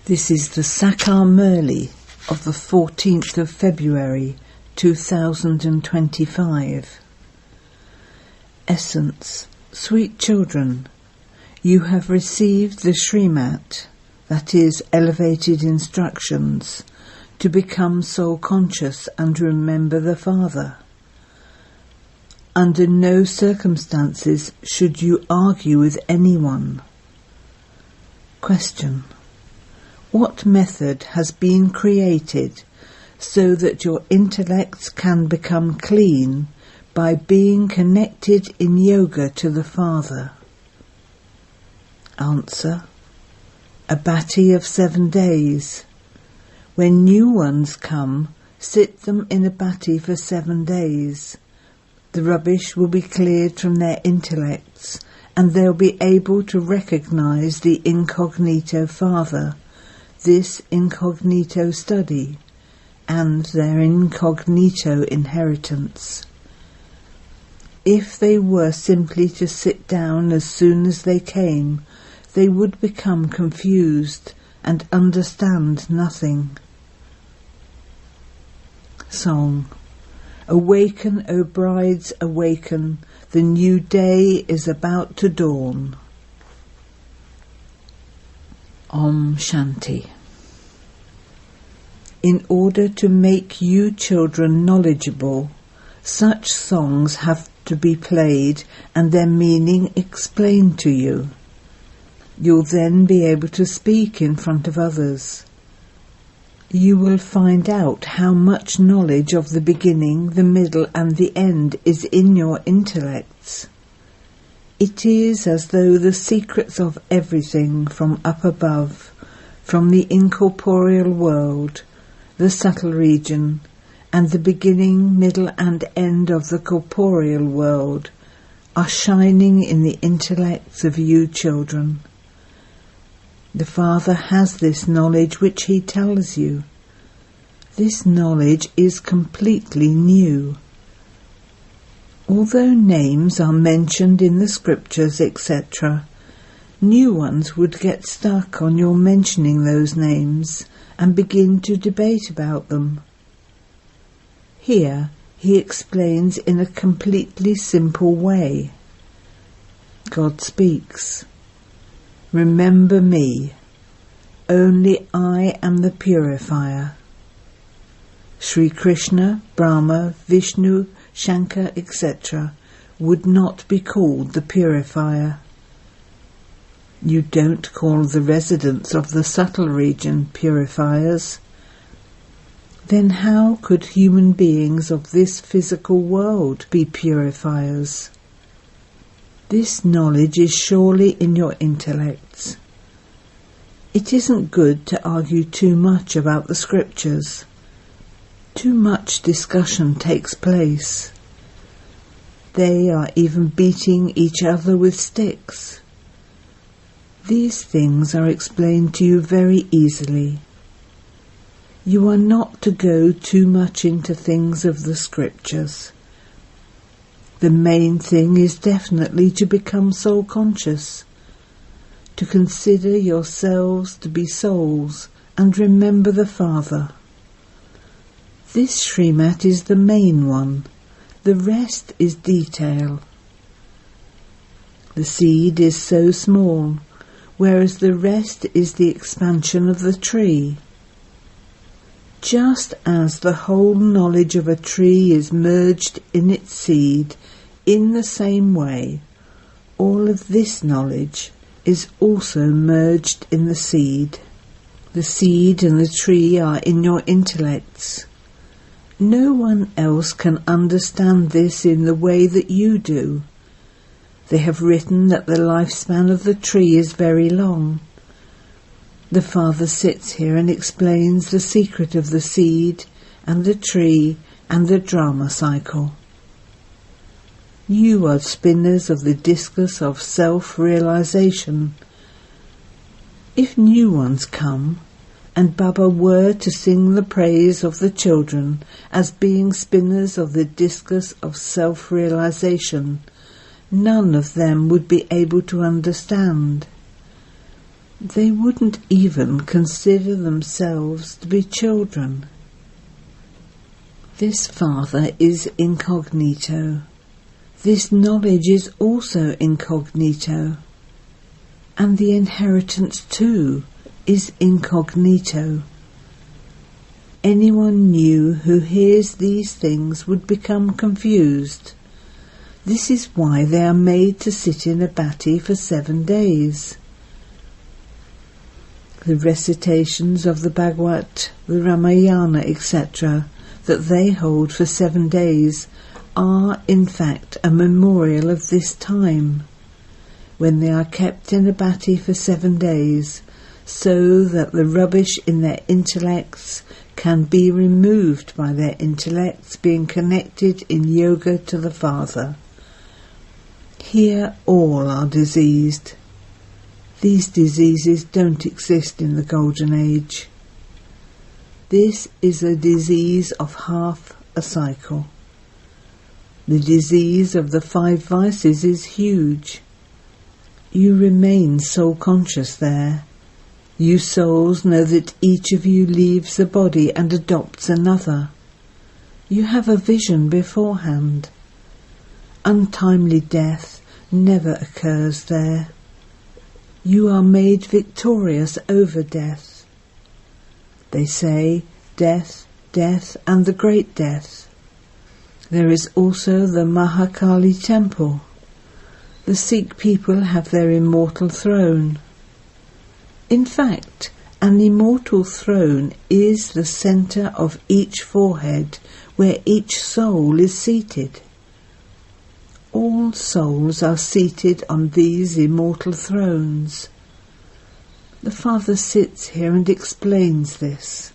This is the Sakar Murli of the 14th of February 2025. Essence. Sweet children, you have received the Srimat, that is, elevated instructions, to become soul-conscious and remember the Father. Under no circumstances should you argue with anyone. Question. What method has been created so that your intellects can become clean by being connected in yoga to the Father? Answer. A bhati of 7 days. When new ones come, sit them in a bhati for 7 days. The rubbish will be cleared from their intellects, and they'll be able to recognize the incognito Father, this incognito study, and their incognito inheritance. If they were simply to sit down as soon as they came, they would become confused and understand nothing. Song. Awaken, O brides, awaken, the new day is about to dawn. Om Shanti. In order to make you children knowledgeable, such songs have to be played and their meaning explained to you. You'll then be able to speak in front of others. You will find out how much knowledge of the beginning, the middle and the end is in your intellects. It is as though the secrets of everything from up above, from the incorporeal world, the subtle region, and the beginning, middle and end of the corporeal world are shining in the intellects of you children. The Father has this knowledge which he tells you. This knowledge is completely new. Although names are mentioned in the scriptures, etc., new ones would get stuck on your mentioning those names and begin to debate about them. Here he explains in a completely simple way. God speaks. Remember me. Only I am the purifier. Sri Krishna, Brahma, Vishnu, Shankar, etc. would not be called the purifier. You don't call the residents of the subtle region purifiers. Then how could human beings of this physical world be purifiers? This knowledge is surely in your intellects. It isn't good to argue too much about the scriptures. Too much discussion takes place. They are even beating each other with sticks. These things are explained to you very easily. You are not to go too much into things of the scriptures. The main thing is definitely to become soul-conscious, to consider yourselves to be souls and remember the Father. This Srimat is the main one. The rest is detail. The seed is so small, whereas the rest is the expansion of the tree. Just as the whole knowledge of a tree is merged in its seed, in the same way, all of this knowledge is also merged in the seed. The seed and the tree are in your intellects. No one else can understand this in the way that you do. They have written that the lifespan of the tree is very long. The Father sits here and explains the secret of the seed and the tree and the drama cycle. You are spinners of the discus of self-realization. If new ones come, and Baba were to sing the praise of the children as being spinners of the discus of self-realization, none of them would be able to understand. They wouldn't even consider themselves to be children. This Father is incognito. This knowledge is also incognito. And the inheritance too is incognito. Anyone new who hears these things would become confused. This is why they are made to sit in a bati for 7 days. The recitations of the Bhagavad, the Ramayana, etc., that they hold for 7 days are in fact a memorial of this time, when they are kept in a bati for 7 days, so that the rubbish in their intellects can be removed by their intellects being connected in yoga to the Father. Here all are diseased. These diseases don't exist in the Golden Age. This is a disease of half a cycle. The disease of the 5 vices is huge. You remain soul-conscious there. You souls know that each of you leaves the body and adopts another. You have a vision beforehand. Untimely death never occurs there. You are made victorious over death. They say, death, death, and the great death. There is also the Mahakali temple. The Sikh people have their immortal throne. In fact, an immortal throne is the centre of each forehead where each soul is seated. All souls are seated on these immortal thrones. The Father sits here and explains this.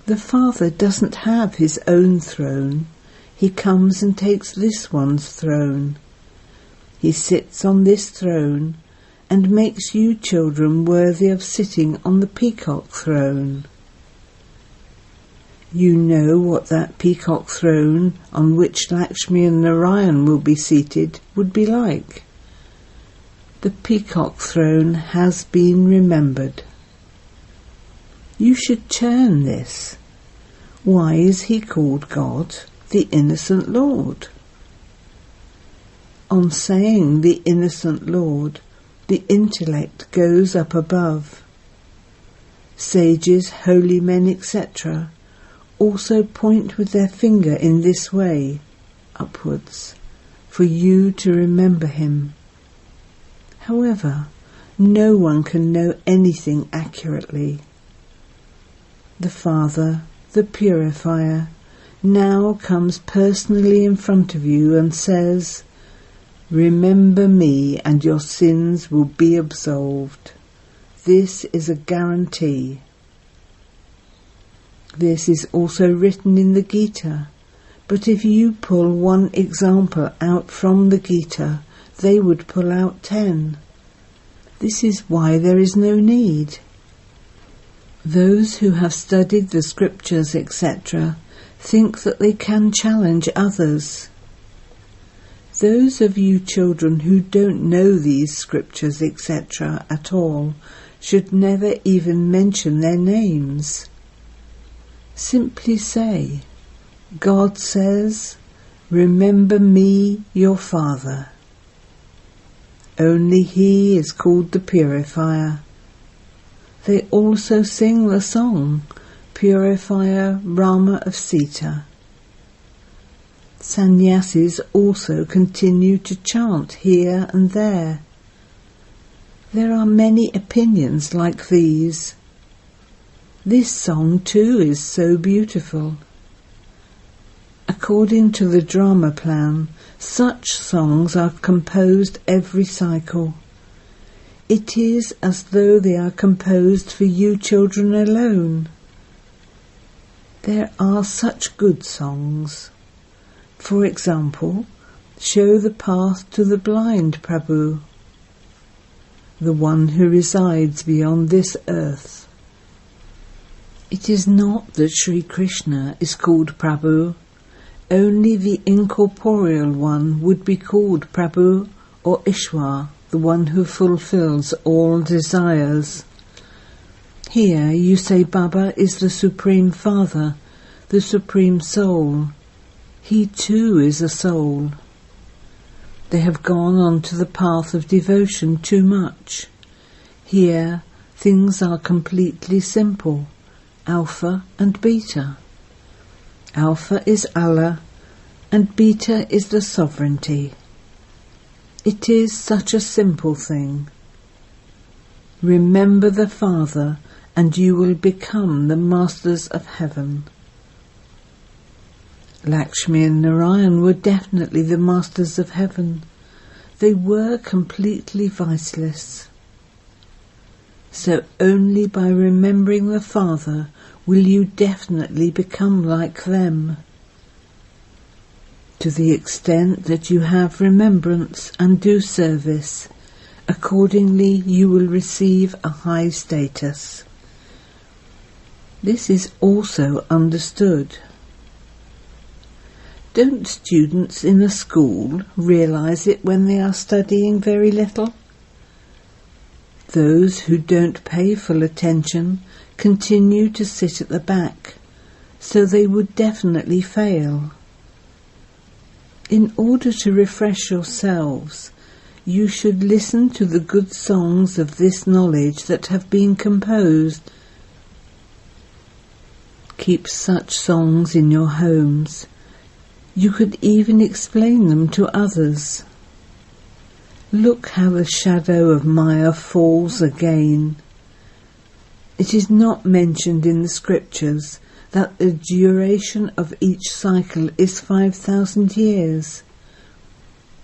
The Father doesn't have his own throne. He comes and takes this one's throne. He sits on this throne and makes you children worthy of sitting on the peacock throne. You know what that peacock throne on which Lakshmi and Narayan will be seated would be like. The peacock throne has been remembered. You should churn this. Why is he called God, the innocent Lord? On saying the innocent Lord, the intellect goes up above. Sages, holy men, etc., also point with their finger in this way, upwards, for you to remember him. However, no one can know anything accurately. The Father, the Purifier, now comes personally in front of you and says, "Remember me and your sins will be absolved." This is a guarantee. This is also written in the Gita, but if you pull one example out from the Gita, they would pull out 10. This is why there is no need. Those who have studied the scriptures, etc., think that they can challenge others. Those of you children who don't know these scriptures, etc., at all, should never even mention their names. Simply say, God says, "Remember me, your Father." Only he is called the Purifier. They also sing the song, Purifier Rama of Sita. Sannyasis also continue to chant here and there. There are many opinions like these. This song too is so beautiful. According to the drama plan, such songs are composed every cycle. It is as though they are composed for you children alone. There are such good songs. For example, Show the Path to the Blind, Prabhu, the one who resides beyond this earth. It is not that Sri Krishna is called Prabhu. Only the incorporeal one would be called Prabhu or Ishwar. the one who fulfills all desires. Here you say Baba is the Supreme Father, the Supreme Soul. He too is a soul. They have gone on to the path of devotion too much. Here things are completely simple, Alpha and Beta. Alpha is Allah and Beta is the sovereignty. It is such a simple thing. Remember the Father and you will become the masters of heaven. Lakshmi and Narayan were definitely the masters of heaven. They were completely viceless. So only by remembering the Father will you definitely become like them. To the extent that you have remembrance and do service, accordingly you will receive a high status. This is also understood. Don't students in a school realize it when they are studying very little? Those who don't pay full attention continue to sit at the back, so they would definitely fail. In order to refresh yourselves, you should listen to the good songs of this knowledge that have been composed. Keep such songs in your homes. You could even explain them to others. Look how the shadow of Maya falls again. It is not mentioned in the scriptures that the duration of each cycle is 5,000 years.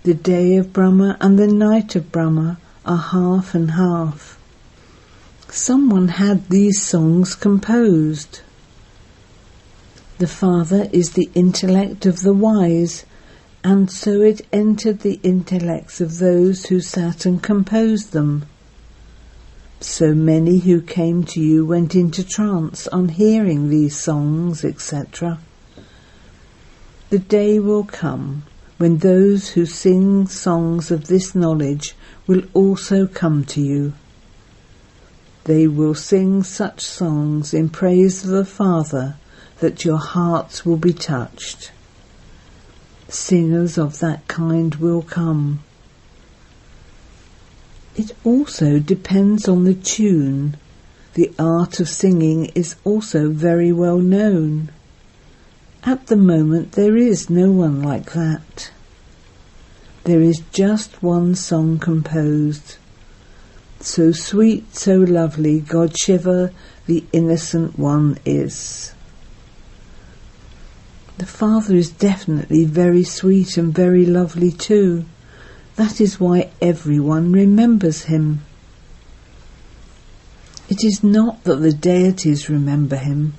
The day of Brahma and the night of Brahma are half and half. Someone had these songs composed. The Father is the intellect of the wise, and so it entered the intellects of those who sat and composed them. So many who came to you went into trance on hearing these songs, etc. The day will come when those who sing songs of this knowledge will also come to you. They will sing such songs in praise of the Father that your hearts will be touched. Singers of that kind will come. It also depends on the tune. The art of singing is also very well known. At the moment there is no one like that. There is just one song composed. So sweet, so lovely, God Shiva, the innocent one is. The Father is definitely very sweet and very lovely too. That is why everyone remembers him. It is not that the deities remember him.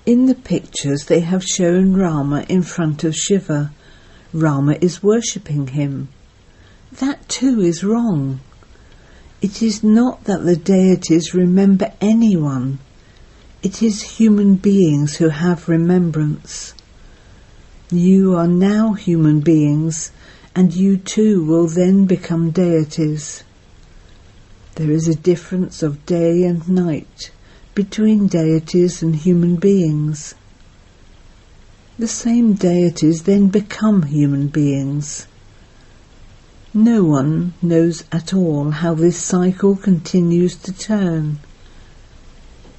In the pictures they have shown Rama in front of Shiva. Rama is worshipping him. That too is wrong. It is not that the deities remember anyone. It is human beings who have remembrance. You are now human beings, and you too will then become deities. There is a difference of day and night between deities and human beings. The same deities then become human beings. No one knows at all how this cycle continues to turn.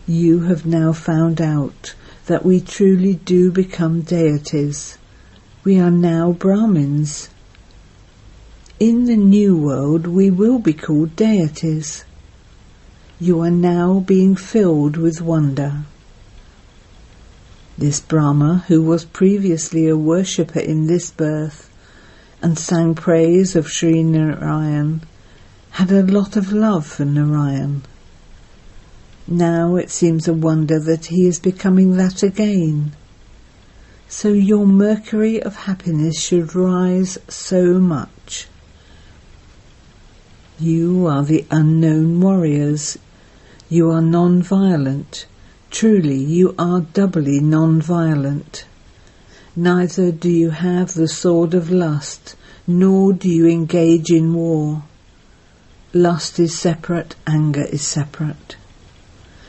You have now found out that we truly do become deities. We are now Brahmins. In the new world we will be called deities. You are now being filled with wonder. This Brahma, who was previously a worshipper in this birth and sang praise of Sri Narayan, had a lot of love for Narayan. Now it seems a wonder that he is becoming that again. So your mercury of happiness should rise so much. You are the unknown warriors. You are non-violent. Truly, you are doubly non-violent. Neither do you have the sword of lust, nor do you engage in war. Lust is separate, anger is separate.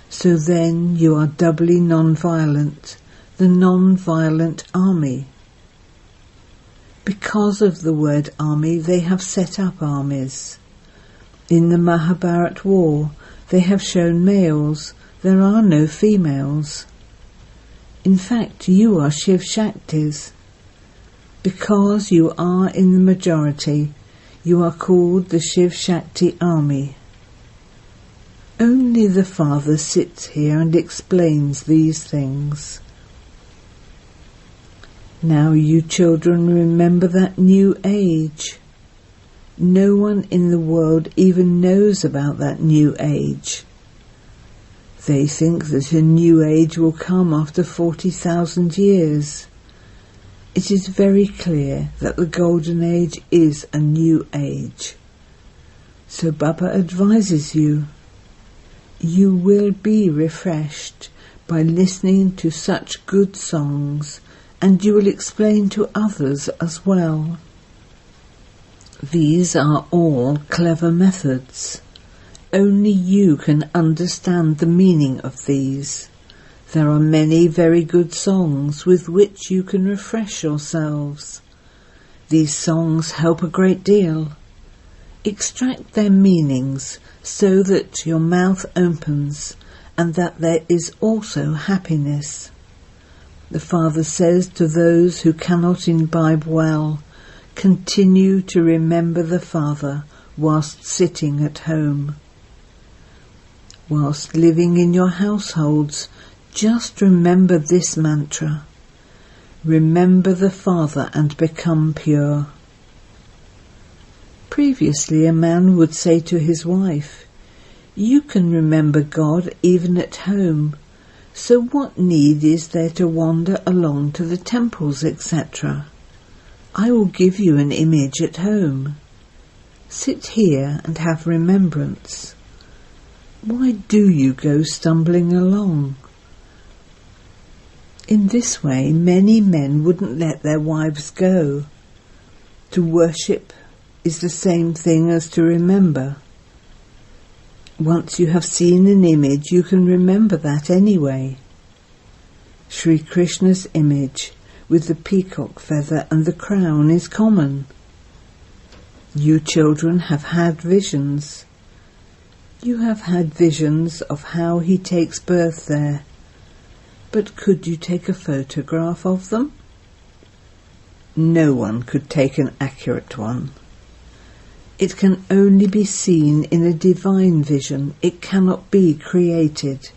So then you are doubly non-violent, the non-violent army. Because of the word army, they have set up armies. In the Mahabharat war, they have shown males, there are no females. In fact, you are Shiv Shaktis. Because you are in the majority, you are called the Shiv Shakti army. Only the Father sits here and explains these things. Now you children remember that new age. No one in the world even knows about that new age. They think that a new age will come after 40,000 years. It is very clear that the golden age is a new age. So Baba advises you, you will be refreshed by listening to such good songs, and you will explain to others as well. These are all clever methods. Only you can understand the meaning of these. There are many very good songs with which you can refresh yourselves. These songs help a great deal. Extract their meanings so that your mouth opens and that there is also happiness. The Father says to those who cannot imbibe well, continue to remember the Father whilst sitting at home. Whilst living in your households, just remember this mantra. Remember the Father and become pure. Previously, a man would say to his wife, you can remember God even at home, so what need is there to wander along to the temples, etc.? I will give you an image at home. Sit here and have remembrance. Why do you go stumbling along? In this way, many men wouldn't let their wives go. To worship is the same thing as to remember. Once you have seen an image, you can remember that anyway. Sri Krishna's image with the peacock feather and the crown is common. You children have had visions. You have had visions of how he takes birth there. But could you take a photograph of them? No one could take an accurate one. It can only be seen in a divine vision. It cannot be created.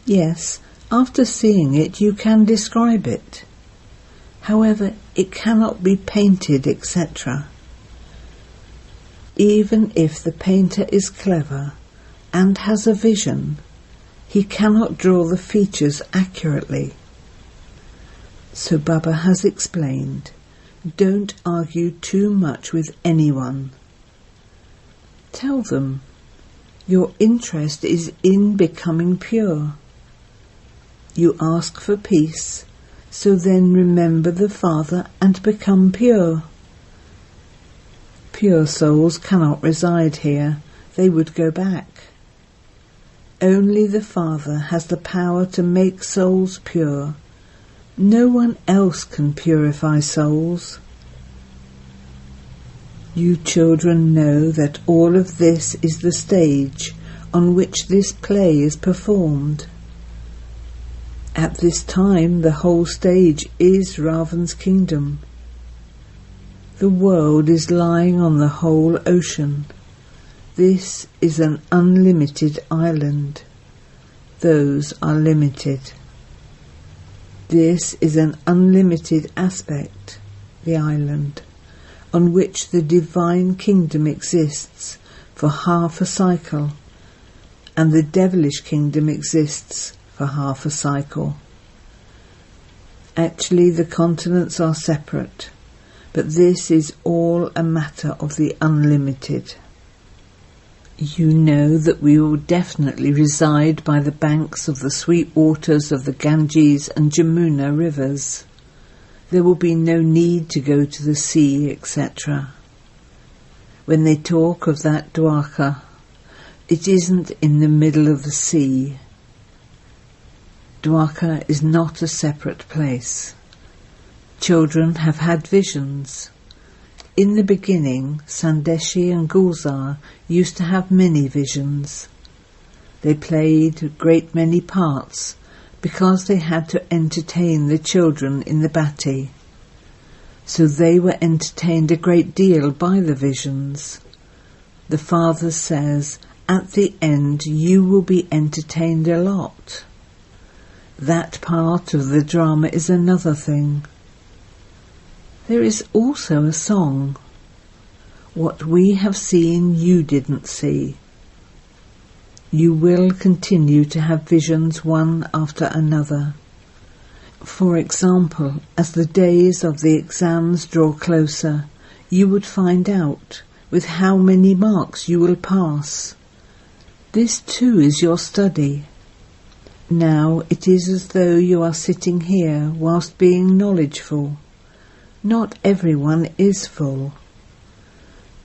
Yes, after seeing it you can describe it. However, it cannot be painted, etc. Even if the painter is clever and has a vision, he cannot draw the features accurately. So Baba has explained, don't argue too much with anyone. Tell them, your interest is in becoming pure. You ask for peace, so then remember the Father and become pure. Pure souls cannot reside here, they would go back. Only the Father has the power to make souls pure. No one else can purify souls. You children know that all of this is the stage on which this play is performed. At this time the whole stage is Ravan's kingdom. The world is lying on the whole ocean. This is an unlimited island. Those are limited. This is an unlimited aspect, the island, on which the divine kingdom exists for half a cycle, and the devilish kingdom exists for half a cycle. Actually, the continents are separate, but this is all a matter of the unlimited. You know that we will definitely reside by the banks of the sweet waters of the Ganges and Jamuna rivers. There will be no need to go to the sea, etc. when they talk of that Dwarka, it isn't in the middle of the sea. Dwarka is not a separate place. Children have had visions. In the beginning, Sandeshi and Gulzar used to have many visions. They played a great many parts because they had to entertain the children in the bati. So they were entertained a great deal by the visions. The father says, at the end you will be entertained a lot. That part of the drama is another thing. There is also a song. What we have seen you didn't see. You will continue to have visions one after another. For example, as the days of the exams draw closer, you would find out with how many marks you will pass. This too is your study. Now it is as though you are sitting here whilst being knowledgeful. Not everyone is full.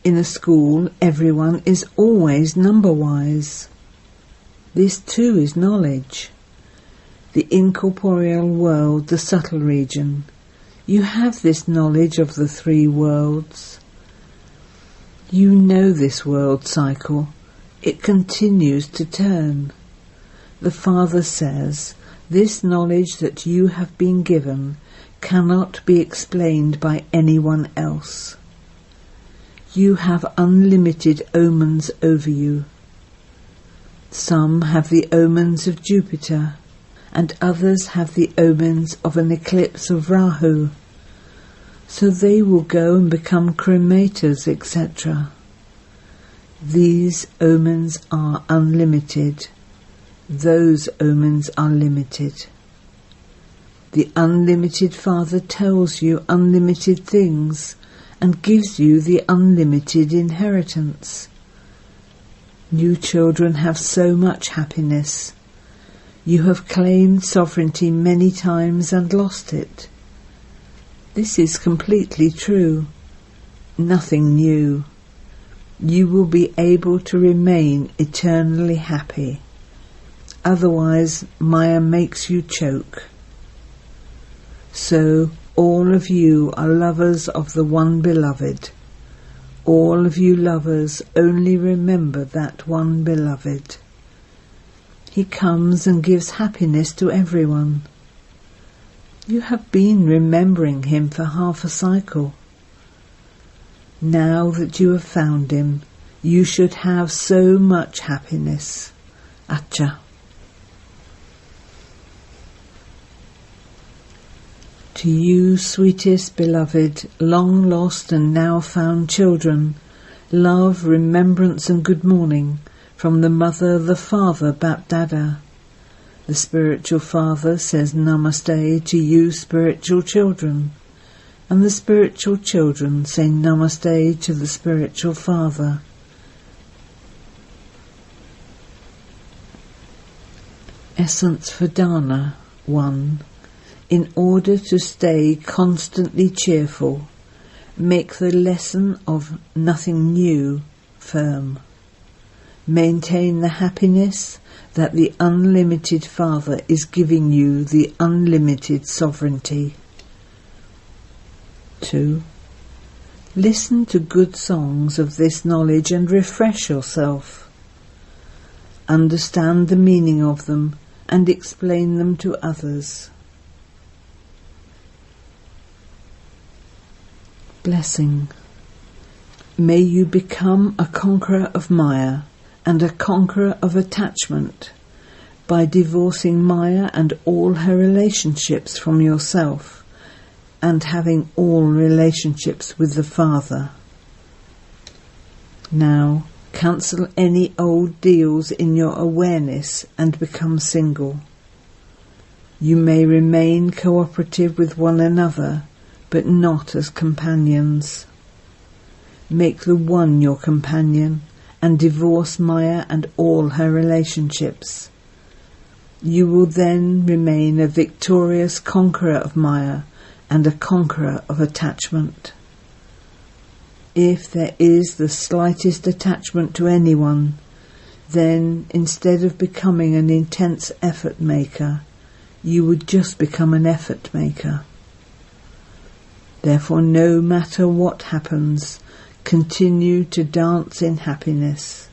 In a school, everyone is always number-wise. This too is knowledge. The incorporeal world, the subtle region. You have this knowledge of the three worlds. You know this world cycle. It continues to turn. The Father says, this knowledge that you have been given cannot be explained by anyone else. You have unlimited omens over you. Some have the omens of Jupiter, and others have the omens of an eclipse of Rahu. So they will go and become cremators, etc. These omens are unlimited. Those omens are limited. The unlimited Father tells you unlimited things and gives you the unlimited inheritance. You children have so much happiness. You have claimed sovereignty many times and lost it. This is completely true. Nothing new. You will be able to remain eternally happy. Otherwise, Maya makes you choke. So, all of you are lovers of the one beloved. All of you lovers only remember that one beloved. He comes and gives happiness to everyone. You have been remembering him for half a cycle. Now that you have found him, you should have so much happiness. Acha. To you, sweetest beloved, long lost and now found children, love, remembrance and good morning from the Mother, the Father, Bap Dada. The spiritual Father says Namaste to you, spiritual children, and the spiritual children say Namaste to the spiritual Father. Essence for Dana 1. In order to stay constantly cheerful, make the lesson of nothing new firm. Maintain the happiness that the unlimited Father is giving you the unlimited sovereignty. 2. Listen to good songs of this knowledge and refresh yourself. Understand the meaning of them and explain them to others. Blessing. May you become a conqueror of Maya and a conqueror of attachment by divorcing Maya and all her relationships from yourself and having all relationships with the Father. Now, cancel any old deals in your awareness and become single. You may remain cooperative with one another, but not as companions. Make the one your companion and divorce Maya and all her relationships. You will then remain a victorious conqueror of Maya and a conqueror of attachment. If there is the slightest attachment to anyone, then instead of becoming an intense effort maker, you would just become an effort maker. Therefore, no matter what happens, continue to dance in happiness.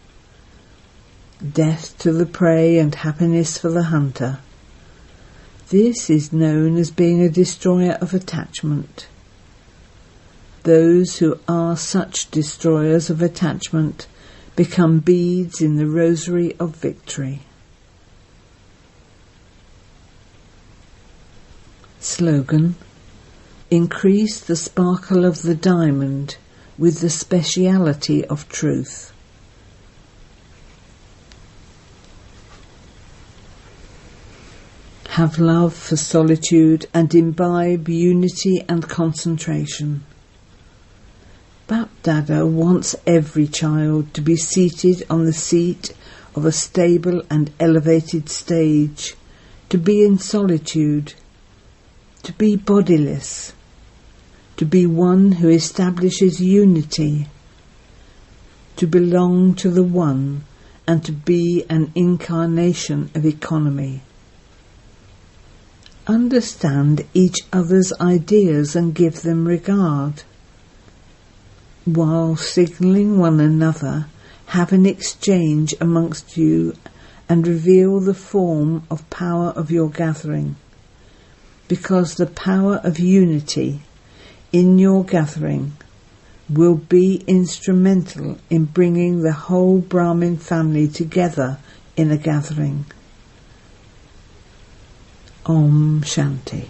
Death to the prey and happiness for the hunter. This is known as being a destroyer of attachment. Those who are such destroyers of attachment become beads in the rosary of victory. Slogan: increase the sparkle of the diamond with the speciality of truth. Have love for solitude and imbibe unity and concentration. Bap Dada wants every child to be seated on the seat of a stable and elevated stage, to be in solitude, to be bodiless, to be one who establishes unity, to belong to the One, and to be an incarnation of economy. Understand each other's ideas and give them regard. While signalling one another, have an exchange amongst you and reveal the form of power of your gathering, because the power of unity in your gathering will be instrumental in bringing the whole Brahmin family together in a gathering. Om Shanti.